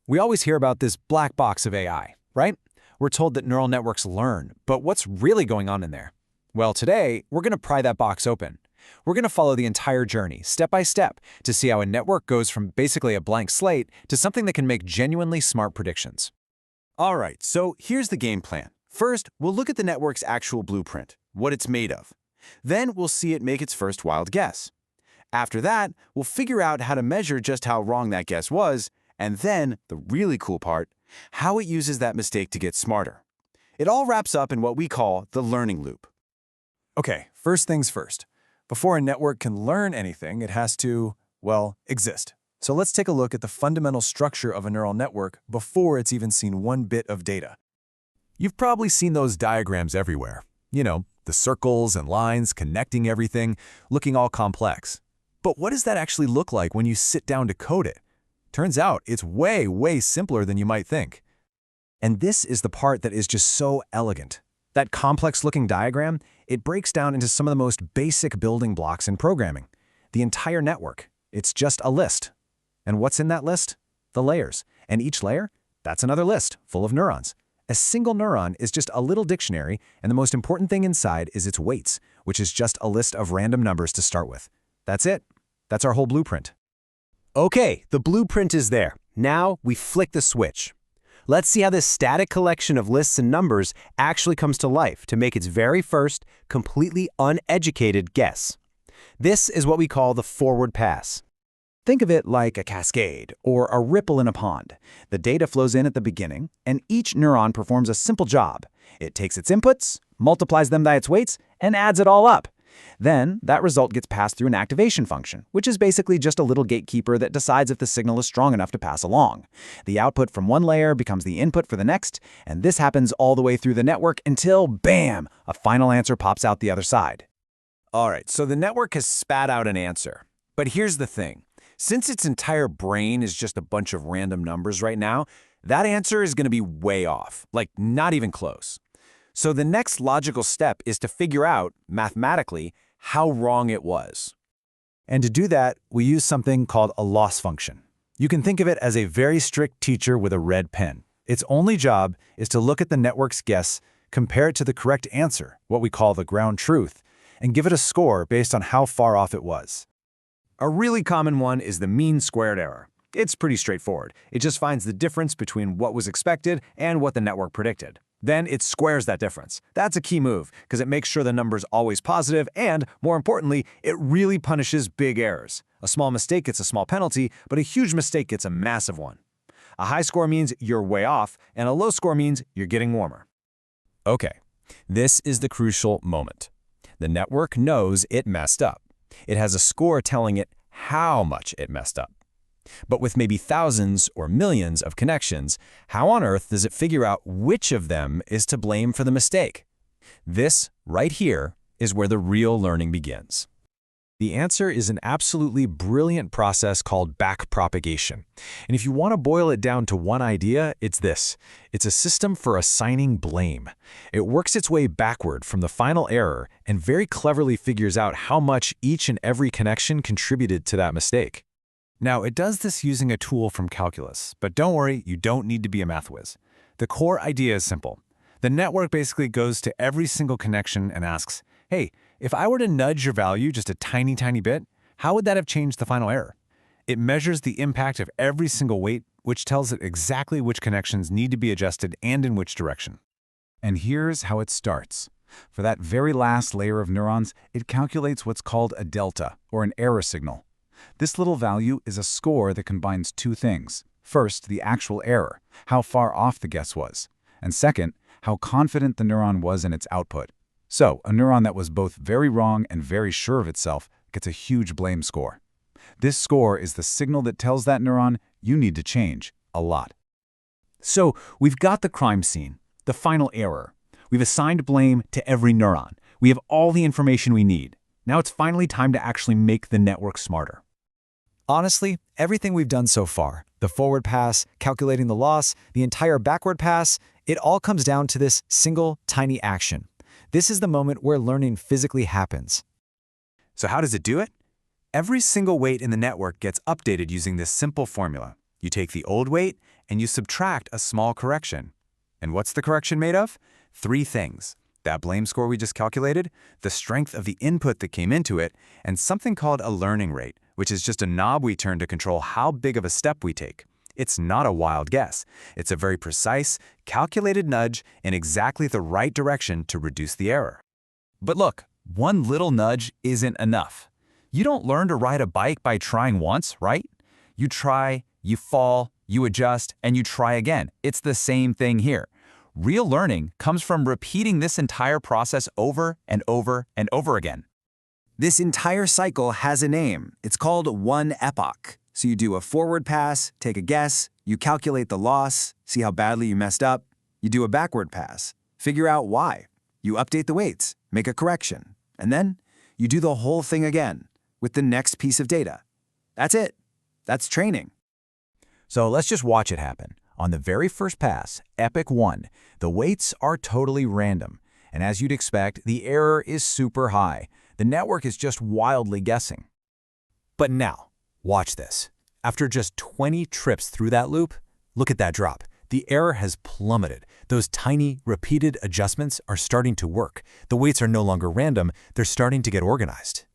We always hear about this black box of AI, right? We're told that neural networks learn, but what's really going on in there? Well, today, we're going to pry that box open. We're going to follow the entire journey, step by step, to see how a network goes from basically a blank slate to something that can make genuinely smart predictions. All right, so here's the game plan. First, we'll look at the network's actual blueprint, what it's made of. Then we'll see it make its first wild guess. After that, we'll figure out how to measure just how wrong that guess was, and then, the really cool part, how it uses that mistake to get smarter. It all wraps up in what we call the learning loop. Okay, first things first. Before a network can learn anything, it has to, well, exist. So let's take a look at the fundamental structure of a neural network before it's even seen one bit of data. You've probably seen those diagrams everywhere. You know, the circles and lines connecting everything, looking all complex. But what does that actually look like when you sit down to code it? Turns out it's way, way simpler than you might think. And this is the part that is just so elegant. That complex-looking diagram, it breaks down into some of the most basic building blocks in programming. The entire network, it's just a list. And what's in that list? The layers. And each layer, that's another list full of neurons. A single neuron is just a little dictionary, and the most important thing inside is its weights, which is just a list of random numbers to start with. That's it. That's our whole blueprint. Okay, the blueprint is there. Now we flick the switch. Let's see how this static collection of lists and numbers actually comes to life to make its very first, completely uneducated guess. This is what we call the forward pass. Think of it like a cascade or a ripple in a pond. The data flows in at the beginning, and each neuron performs a simple job. It takes its inputs, multiplies them by its weights, and adds it all up. Then, that result gets passed through an activation function, which is basically just a little gatekeeper that decides if the signal is strong enough to pass along. The output from one layer becomes the input for the next, and this happens all the way through the network until, bam, a final answer pops out the other side. All right, so the network has spat out an answer. But here's the thing. Since its entire brain is just a bunch of random numbers right now, that answer is going to be way off, like not even close. So the next logical step is to figure out, mathematically, how wrong it was. And to do that, we use something called a loss function. You can think of it as a very strict teacher with a red pen. Its only job is to look at the network's guess, compare it to the correct answer, what we call the ground truth, and give it a score based on how far off it was. A really common one is the mean squared error. It's pretty straightforward. It just finds the difference between what was expected and what the network predicted. Then it squares that difference. That's a key move, because it makes sure the number's always positive, and, more importantly, it really punishes big errors. A small mistake gets a small penalty, but a huge mistake gets a massive one. A high score means you're way off, and a low score means you're getting warmer. Okay, this is the crucial moment. The network knows it messed up. It has a score telling it how much it messed up. But with maybe thousands or millions of connections, how on earth does it figure out which of them is to blame for the mistake? This, right here, is where the real learning begins. The answer is an absolutely brilliant process called backpropagation. And if you want to boil it down to one idea, it's this. It's a system for assigning blame. It works its way backward from the final error and very cleverly figures out how much each and every connection contributed to that mistake. Now, it does this using a tool from calculus, but don't worry, you don't need to be a math whiz. The core idea is simple. The network basically goes to every single connection and asks, hey, if I were to nudge your value just a tiny, tiny bit, how would that have changed the final error? It measures the impact of every single weight, which tells it exactly which connections need to be adjusted and in which direction. And here's how it starts. For that very last layer of neurons, it calculates what's called a delta, or an error signal. This little value is a score that combines two things. First, the actual error, how far off the guess was. And second, how confident the neuron was in its output. So, a neuron that was both very wrong and very sure of itself gets a huge blame score. This score is the signal that tells that neuron you need to change a lot. So, we've got the crime scene, the final error. We've assigned blame to every neuron. We have all the information we need. Now it's finally time to actually make the network smarter. Honestly, everything we've done so far, the forward pass, calculating the loss, the entire backward pass, it all comes down to this single, tiny action. This is the moment where learning physically happens. So how does it do it? Every single weight in the network gets updated using this simple formula. You take the old weight and you subtract a small correction. And what's the correction made of? 3 things. That blame score we just calculated, the strength of the input that came into it, and something called a learning rate, which is just a knob we turn to control how big of a step we take. It's not a wild guess. It's a very precise, calculated nudge in exactly the right direction to reduce the error. But look, one little nudge isn't enough. You don't learn to ride a bike by trying once, right? You try, you fall, you adjust, and you try again. It's the same thing here. Real learning comes from repeating this entire process over and over and over again. This entire cycle has a name. It's called one epoch. So you do a forward pass, take a guess, you calculate the loss, see how badly you messed up. You do a backward pass, figure out why. You update the weights, make a correction, and then you do the whole thing again with the next piece of data. That's it. That's training. So let's just watch it happen. On the very first pass, Epoch 1, the weights are totally random. And as you'd expect, the error is super high. The network is just wildly guessing. But now, watch this. After just 20 trips through that loop, look at that drop. The error has plummeted. Those tiny, repeated adjustments are starting to work. The weights are no longer random, they're starting to get organized.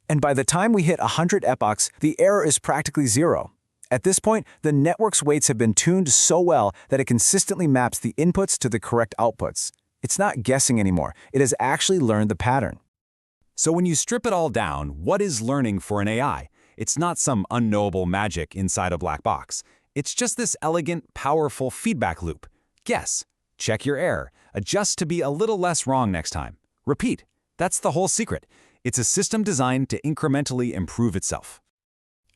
And by the time we hit 100 epochs, the error is practically zero. At this point, the network's weights have been tuned so well that it consistently maps the inputs to the correct outputs. It's not guessing anymore. It has actually learned the pattern. So when you strip it all down, what is learning for an AI? It's not some unknowable magic inside a black box. It's just this elegant, powerful feedback loop. Guess, check your error, adjust to be a little less wrong next time. Repeat. That's the whole secret. It's a system designed to incrementally improve itself.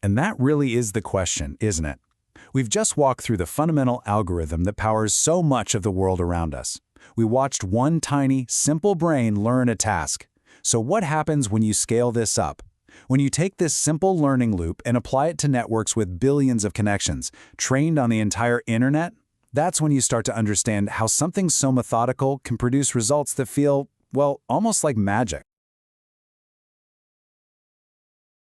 And that really is the question, isn't it? We've just walked through the fundamental algorithm that powers so much of the world around us. We watched one tiny, simple brain learn a task. So what happens when you scale this up? When you take this simple learning loop and apply it to networks with billions of connections, trained on the entire internet, that's when you start to understand how something so methodical can produce results that feel, well, almost like magic.